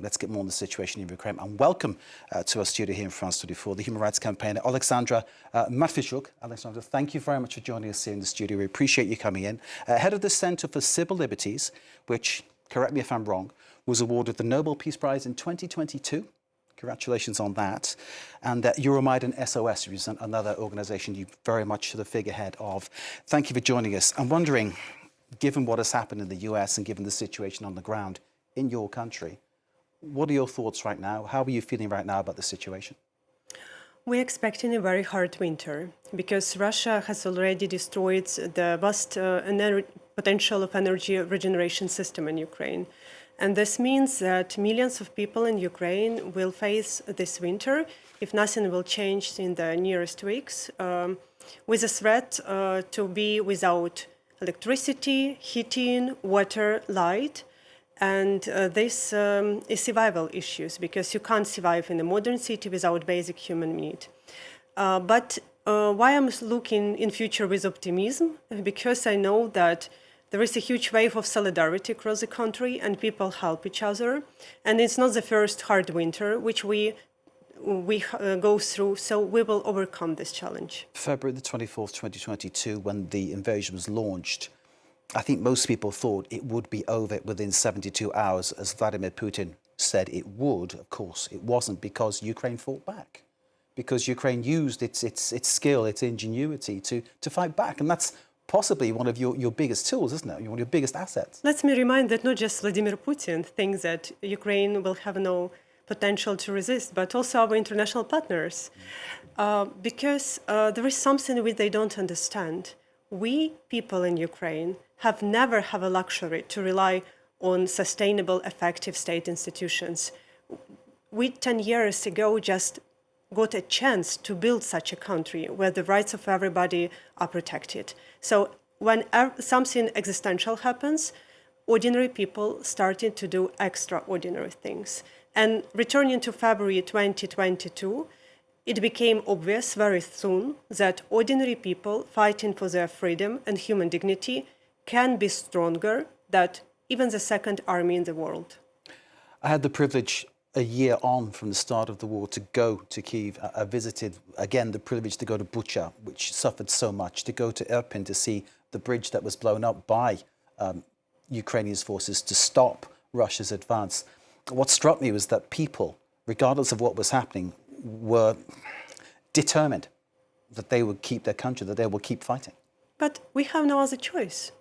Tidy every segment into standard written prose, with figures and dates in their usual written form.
let's get more on the situation in Ukraine. And welcome to our studio here in France 24, the human rights campaigner, Oleksandra Matviichuk. Oleksandra, thank you very much for joining us here in the studio. We appreciate you coming in. Head of the Centre for Civil Liberties, which, correct me if I'm wrong, was awarded the Nobel Peace Prize in 2022. Congratulations on that. And Euromaidan SOS, which is another organisation you very much the figurehead of. Thank you for joining us. I'm wondering, given what has happened in the US and given the situation on the ground in your country, what are your thoughts right now? How are you feeling right now about the situation? We're expecting a very hard winter because Russia has already destroyed the vast potential of energy regeneration system in Ukraine. And this means that millions of people in Ukraine will face this winter, if nothing will change in the nearest weeks, with a threat to be without electricity, heating, water, light. And this is survival issues, because you can't survive in a modern city without basic human need. But why I'm looking in future with optimism? Because I know that there is a huge wave of solidarity across the country and people help each other. And it's not the first hard winter which we go through, so we will overcome this challenge. February the 24th, 2022, when the invasion was launched, I think most people thought it would be over within 72 hours, as Vladimir Putin said it would. Of course, it wasn't, because Ukraine fought back, because Ukraine used its skill, its ingenuity to fight back. And that's possibly one of your biggest tools, isn't it? One of your biggest assets. Let me remind that not just Vladimir Putin thinks that Ukraine will have no potential to resist, but also our international partners. Because there is something which they don't understand. We, people in Ukraine, have never had a luxury to rely on sustainable, effective state institutions. We, 10 years ago, just got a chance to build such a country where the rights of everybody are protected. So when something existential happens, ordinary people started to do extraordinary things. And returning to February 2022, it became obvious very soon that ordinary people fighting for their freedom and human dignity can be stronger than even the second army in the world. I had the privilege a year on from the start of the war to go to Kyiv. I visited, again, the privilege to go to Bucha, which suffered so much, to go to Irpin to see the bridge that was blown up by Ukrainian forces to stop Russia's advance. What struck me was that people, regardless of what was happening, were determined that they would keep their country, that they will keep fighting. But we have no other choice.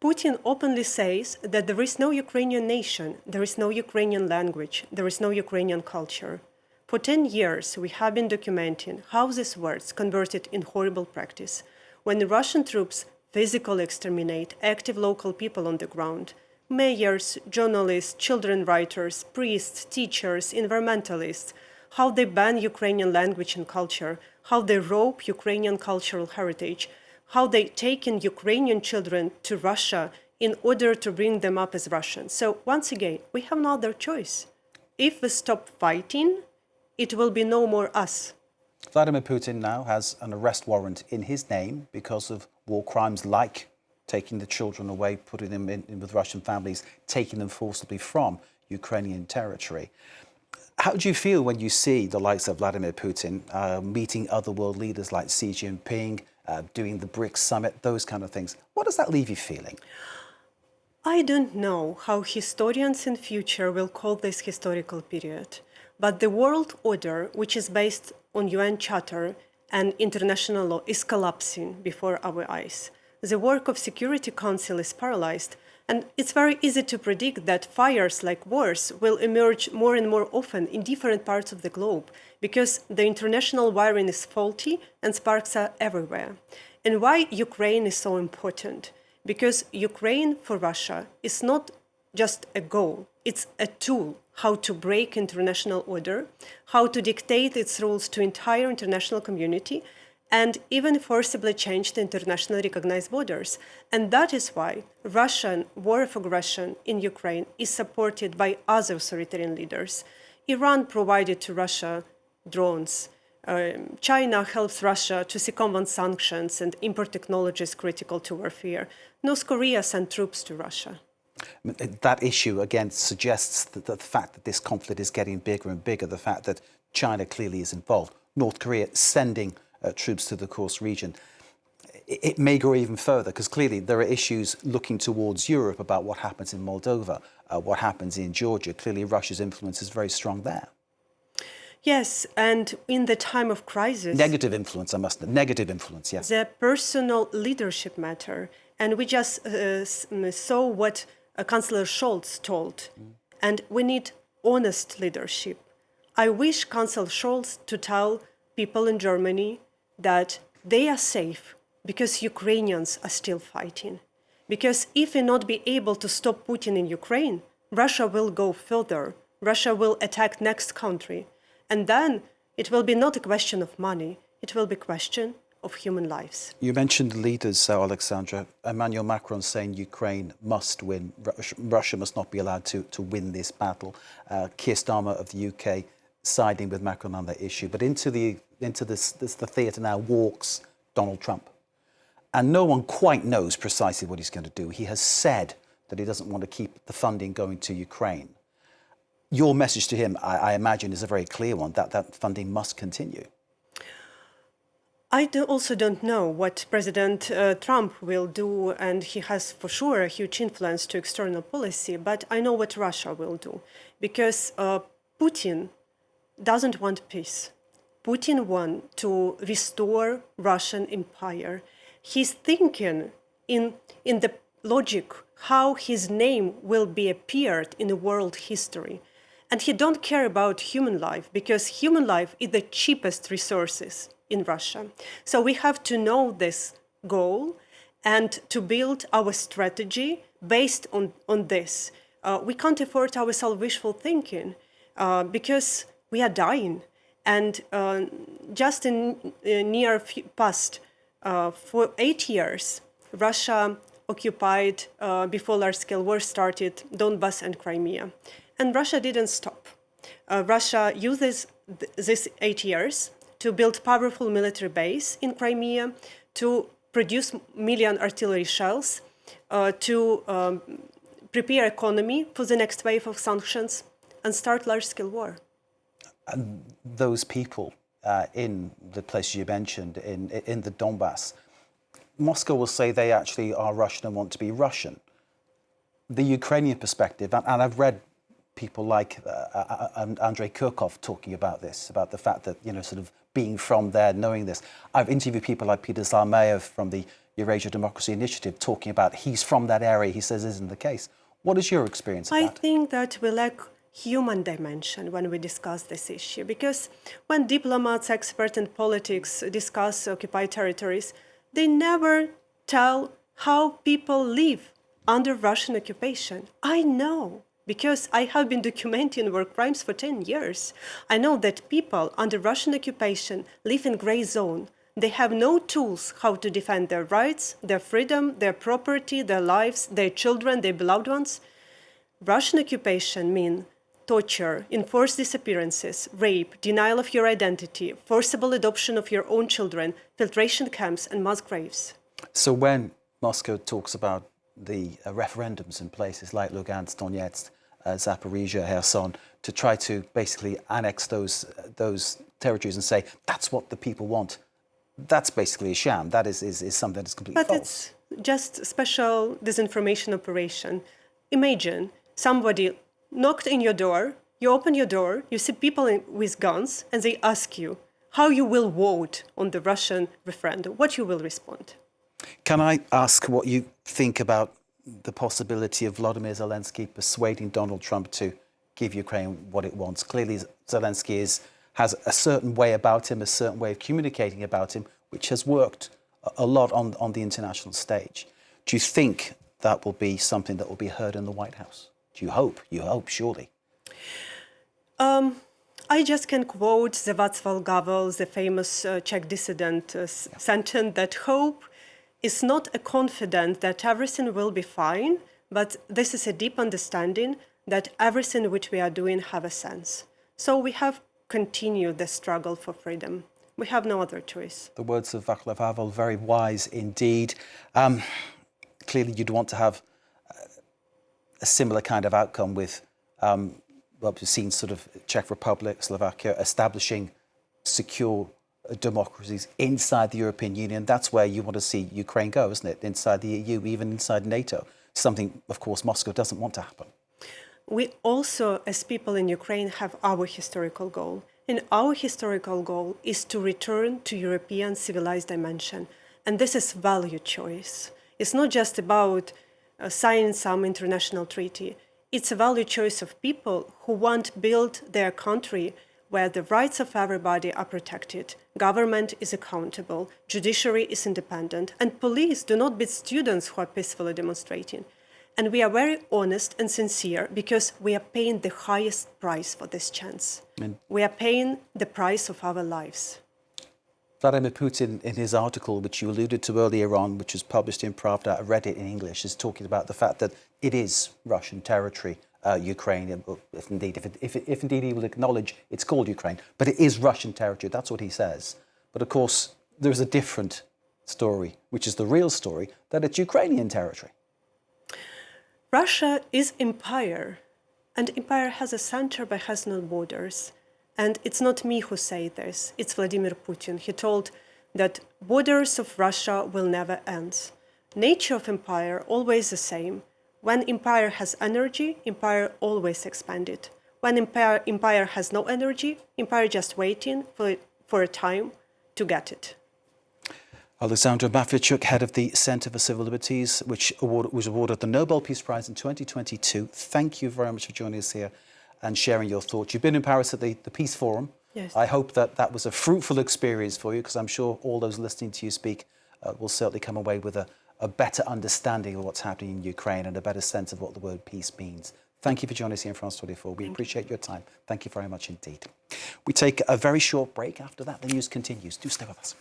Putin openly says that there is no Ukrainian nation, there is no Ukrainian language, there is no Ukrainian culture. For 10 years, we have been documenting how these words converted in horrible practice. When the Russian troops physically exterminate active local people on the ground, mayors, journalists, children writers, priests, teachers, environmentalists, how they ban Ukrainian language and culture, how they rob Ukrainian cultural heritage, how they take in Ukrainian children to Russia in order to bring them up as Russians. So once again, we have no other choice. If we stop fighting, it will be no more us. Vladimir Putin now has an arrest warrant in his name because of war crimes like taking the children away, putting them in with Russian families, taking them forcibly from Ukrainian territory. How do you feel when you see the likes of Vladimir Putin meeting other world leaders like Xi Jinping, doing the BRICS summit, those kind of things? What does that leave you feeling? I don't know how historians in future will call this historical period, but the world order, which is based on UN Charter and international law, is collapsing before our eyes. The work of Security Council is paralyzed, and it's very easy to predict that fires like wars will emerge more and more often in different parts of the globe, because the international wiring is faulty and sparks are everywhere. And why Ukraine is so important? Because Ukraine for Russia is not just a goal, it's a tool how to break international order, how to dictate its rules to entire international community, and even forcibly change the internationally recognized borders. And that is why Russian war of aggression in Ukraine is supported by other authoritarian leaders. Iran provided to Russia drones. China helps Russia to circumvent sanctions and import technologies critical to warfare. North Korea sent troops to Russia. That issue, again, suggests that the fact that this conflict is getting bigger and bigger, the fact that China clearly is involved, North Korea sending troops to the Kursk region. It may go even further, because clearly there are issues looking towards Europe about what happens in Moldova, what happens in Georgia. Clearly Russia's influence is very strong there. Yes, and in the time of crisis... Negative influence, negative influence, yes. The personal leadership matter. And we just saw what Chancellor Scholz told. And we need honest leadership. I wish Chancellor Scholz to tell people in Germany that they are safe because Ukrainians are still fighting. Because if we not be able to stop Putin in Ukraine, Russia will go further. Russia will attack next country. And then it will be not a question of money, it will be a question of human lives. You mentioned leaders, Oleksandra. Emmanuel Macron saying Ukraine must win. Russia must not be allowed to win this battle. Keir Starmer of the UK siding with Macron on that issue. But into the theatre now walks Donald Trump. And no one quite knows precisely what he's going to do. He has said that he doesn't want to keep the funding going to Ukraine. Your message to him, I imagine, is a very clear one, that funding must continue. I also don't know what President Trump will do, and he has for sure a huge influence to external policy, but I know what Russia will do, because Putin doesn't want peace. Putin wants to restore Russian empire. He's thinking in the logic how his name will be appeared in the world history. And he don't care about human life, because human life is the cheapest resources in Russia. So we have to know this goal and to build our strategy based on this. We can't afford ourselves wishful thinking because we are dying. And just in near past, for 8 years, Russia occupied, before large-scale war started, Donbas and Crimea. And Russia didn't stop. Russia uses these 8 years to build powerful military base in Crimea, to produce million artillery shells, to prepare economy for the next wave of sanctions, and start large-scale war. And those people in the places you mentioned, in the Donbass, Moscow will say they actually are Russian and want to be Russian. The Ukrainian perspective, and I've read people like Andrei Kurkov talking about this, about the fact that, sort of being from there, knowing this. I've interviewed people like Peter Zalmayev from the Eurasia Democracy Initiative talking about he's from that area. He says isn't the case. What is your experience of that? I think that we lack human dimension when we discuss this issue, because when diplomats, experts in politics discuss occupied territories, they never tell how people live under Russian occupation. I know, because I have been documenting war crimes for 10 years. I know that people under Russian occupation live in gray zone. They have no tools how to defend their rights, their freedom, their property, their lives, their children, their beloved ones. Russian occupation means torture, enforced disappearances, rape, denial of your identity, forcible adoption of your own children, filtration camps, and mass graves. So when Moscow talks about the referendums in places like Lugansk, Donetsk, Zaporizhia, Kherson, to try to basically annex those territories and say that's what the people want, that's basically a sham. That is something that's completely false. But it's just a special disinformation operation. Imagine somebody knocked in your door, you open your door, you see people with guns, and they ask you how you will vote on the Russian referendum, what you will respond. Can I ask what you think about the possibility of Volodymyr Zelensky persuading Donald Trump to give Ukraine what it wants? Clearly, Zelensky has a certain way about him, a certain way of communicating about him, which has worked a lot on the international stage. Do you think that will be something that will be heard in the White House? Do you hope? You hope, surely. I just can quote the Václav Havel, the famous Czech dissident, sentence that hope is not a confidence that everything will be fine, but this is a deep understanding that everything which we are doing have a sense. So we have continued the struggle for freedom. We have no other choice. The words of Václav Havel, very wise indeed. Clearly you'd want to have a similar kind of outcome with, well, we've seen sort of Czech Republic, Slovakia establishing secure democracies inside the European Union. That's where you want to see Ukraine go, isn't it? Inside the EU, even inside NATO. Something, of course, Moscow doesn't want to happen. We also, as people in Ukraine, have our historical goal. And our historical goal is to return to European civilized dimension. And this is value choice. It's not just about signing some international treaty. It's a value choice of people who want to build their country where the rights of everybody are protected, government is accountable, judiciary is independent, and police do not beat students who are peacefully demonstrating. And we are very honest and sincere because we are paying the highest price for this chance. We are paying the price of our lives. Vladimir Putin, in his article, which you alluded to earlier on, which was published in Pravda, I read it in English, is talking about the fact that it is Russian territory, Ukraine, if indeed he will acknowledge it's called Ukraine, but it is Russian territory. That's what he says. But of course, there is a different story, which is the real story, that it's Ukrainian territory. Russia is empire, and empire has a center but has no borders. And it's not me who say this, it's Vladimir Putin. He told that borders of Russia will never end. Nature of empire always the same. When empire has energy, empire always expanded. When empire has no energy, empire just waiting for a time to get it. Oleksandra Matviichuk, head of the Center for Civil Liberties, which was awarded the Nobel Peace Prize in 2022. Thank you very much for joining us here and sharing your thoughts. You've been in Paris at the Peace Forum. Yes. I hope that was a fruitful experience for you, because I'm sure all those listening to you speak will certainly come away with a better understanding of what's happening in Ukraine and a better sense of what the word peace means. Thank you for joining us here in France 24. We appreciate your time. Thank you very much indeed. We take a very short break. After that, the news continues. Do stay with us.